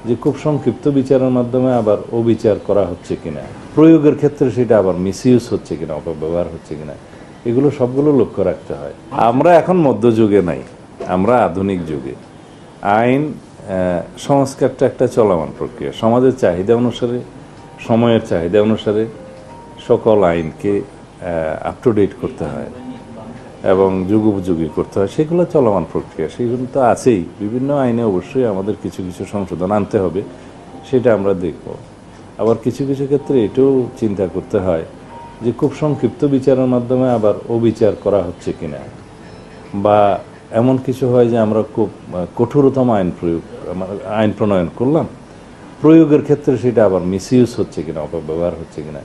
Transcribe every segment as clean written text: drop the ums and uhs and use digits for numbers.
যে খুব সংক্ষিপ্ত বিচারের মাধ্যমে আবার অবিচার করা হচ্ছে কিনা, প্রয়োগের ক্ষেত্রে সেটা আবার মিসইউজ হচ্ছে কিনা, অপব্যবহার হচ্ছে কিনা, এগুলো সবগুলো লক্ষ্য রাখতে হয়। আমরা এখন মধ্যযুগে নাই, আমরা আধুনিক যুগে। আইন সংস্কারটা একটা চলমান প্রক্রিয়া। সমাজের চাহিদা অনুসারে, সময়ের চাহিদা অনুসারে সকল আইনকে আপ টু ডেট করতে হয় এবং যুগোপযোগী করতে হয়, সেগুলো চলমান প্রক্রিয়া, সেগুলো তো আছেই। বিভিন্ন আইনে অবশ্যই আমাদের কিছু কিছু সংশোধন আনতে হবে, সেটা আমরা দেখব। আবার কিছু কিছু ক্ষেত্রে এটাও চিন্তা করতে হয় যে খুব সংক্ষিপ্ত বিচারের মাধ্যমে আবার অবিচার করা হচ্ছে কিনা, বা এমন কিছু হয় যে আমরা খুব কঠোরতম আইন প্রণয়ন করলাম, প্রয়োগের ক্ষেত্রে সেটা আবার মিসইউজ হচ্ছে কিনা, অপব্যবহার হচ্ছে কিনা,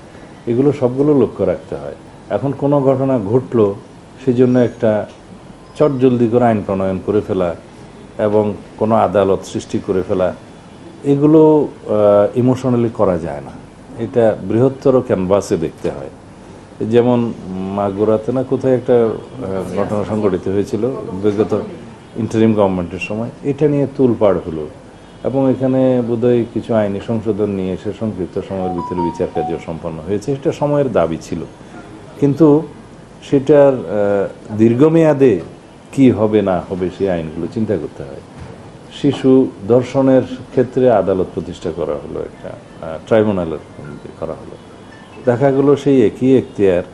এগুলো সবগুলো লক্ষ্য রাখতে হয়। এখন কোনো ঘটনা ঘটলো, সেই জন্য একটা চটজলদি করে আইন প্রণয়ন করে ফেলা এবং কোনো আদালত সৃষ্টি করে ফেলা, এগুলো ইমোশনালি করা যায় না। এটা বৃহত্তর ক্যানভাসে দেখতে হয়। যেমন মাগুরাতে না কোথায় একটা ঘটনা সংঘটিত হয়েছিল বিগত ইন্টারিম গভর্নমেন্টের সময়, এটা নিয়ে তুলপাড় হলো এবং এখানে বোধহয় কিছু আইনি সংশোধন নিয়ে এসে সংক্ষিপ্ত সময়ের ভিতরে বিচার কার্য সম্পন্ন হয়েছে। এটা সময়ের দাবি ছিল, কিন্তু সেটার দীর্ঘমেয়াদে কি হবে না হবে সেই আইনগুলো চিন্তা করতে হয়। শিশু ধর্ষণের ক্ষেত্রে আদালত প্রতিষ্ঠা করা হলো, একটা ট্রাইব্যুনালের করা হলো। দেখা গেল সেই একই এখতিয়ার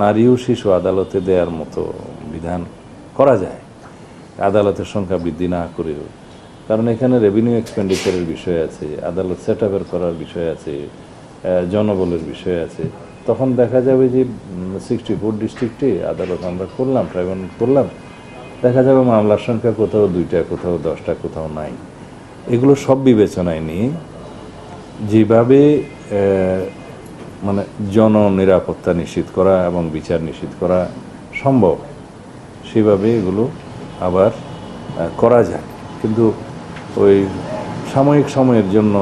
নারী ও শিশু আদালতে দেওয়ার মতো বিধান করা যায়, আদালতের সংখ্যা বৃদ্ধি না করেও। কারণ এখানে রেভিনিউ এক্সপেন্ডিচারের বিষয় আছে, আদালত সেট আপের করার বিষয় আছে, জনবলের বিষয় আছে। তখন দেখা যাবে যে 64 ডিস্ট্রিক্টে আদালত আমরা করলাম, ট্রাইব্যুনাল করলাম, দেখা যাবে মামলার সংখ্যা কোথাও 2টা, কোথাও 10টা, কোথাও নাই। এগুলো সব বিবেচনায় নিয়ে যেভাবে মানে জননিরাপত্তা নিশ্চিত করা এবং বিচার নিশ্চিত করা সম্ভব, সেভাবে এগুলো আবার করা যায়। কিন্তু ওই সাময়িক সময়ের জন্য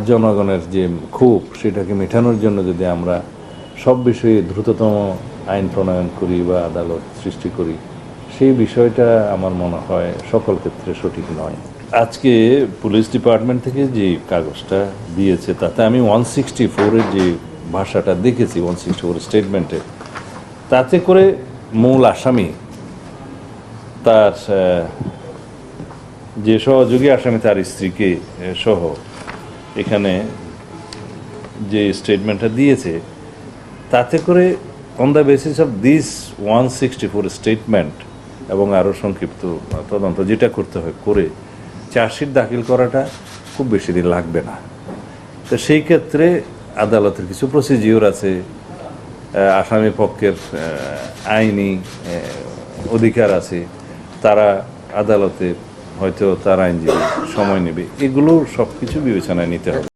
জনগণের যে ক্ষোভ, সেটাকে মেটানোর জন্য যদি আমরা সব বিষয়ে দ্রুততম আইন প্রণয়ন করি বা আদালত সৃষ্টি করি, সেই বিষয়টা আমার মনে হয় সকল ক্ষেত্রে সঠিক নয়। আজকে পুলিশ ডিপার্টমেন্ট থেকে যে কাগজটা দিয়েছে, তাতে আমি 164-এর যে ভাষাটা দেখেছি, 164 স্টেটমেন্টে, তাতে করে মূল আসামি তার যে সহযোগী আসামি তার স্ত্রীকে সহ এখানে যে স্টেটমেন্টটা দিয়েছে, তাতে করে on the basis of this 164 statement এবং আরও সংক্ষিপ্ত তদন্ত যেটা করতে হয় করে চার্জশিট দাখিল করাটা খুব বেশি দিন লাগবে না। তো সেই ক্ষেত্রে আদালতের কিছু প্রসিজিওর আছে, আসামি পক্ষের আইনি অধিকার আছে, তারা আদালতে হয়তো তার আইনজীবী সময় নেবে, এগুলো সব কিছু বিবেচনায় নিতে হবে।